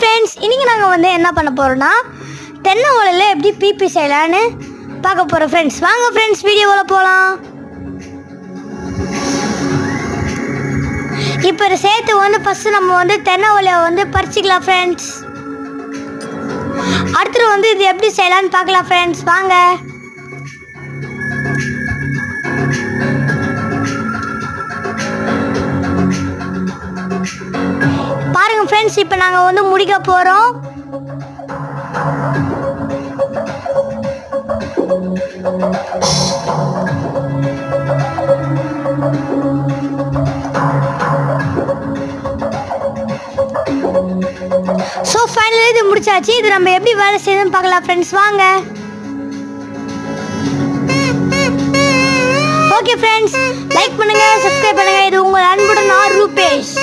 Friends, இன்றைக்கி நாங்கள் என்ன பண்ண போகிறோன்னா தென்னை ஓலையில் எப்படி பிபி செய்யலான்னு பார்க்க போகிறோம் ஃப்ரெண்ட்ஸ். வாங்க ஃப்ரெண்ட்ஸ், வீடியோவில் போகலாம். இப்போ சேர்த்து ஃபஸ்ட்டு நம்ம தென்னை ஓலையை பறிச்சிக்கலாம் ஃப்ரெண்ட்ஸ். அடுத்து இது எப்படி செய்யலான்னு பார்க்கலாம் ஃப்ரெண்ட்ஸ். வாங்க. பாருங்க ஃப்ரெண்ட்ஸ், இப்போ நாங்கள் முடிக்க போகிறோம். ஸோ ஃபைனலி இது முடிச்சாச்சு. இது நம்ம எப்படி வேலை செய்யணும்னு பார்க்கலாம் ஃப்ரெண்ட்ஸ். வாங்க. ஓகே ஃப்ரெண்ட்ஸ், லைக் பண்ணுங்க, சப்ஸ்கிரைப் பண்ணுங்க. இது உங்கள் அன்புடன் ரூபேஷ்.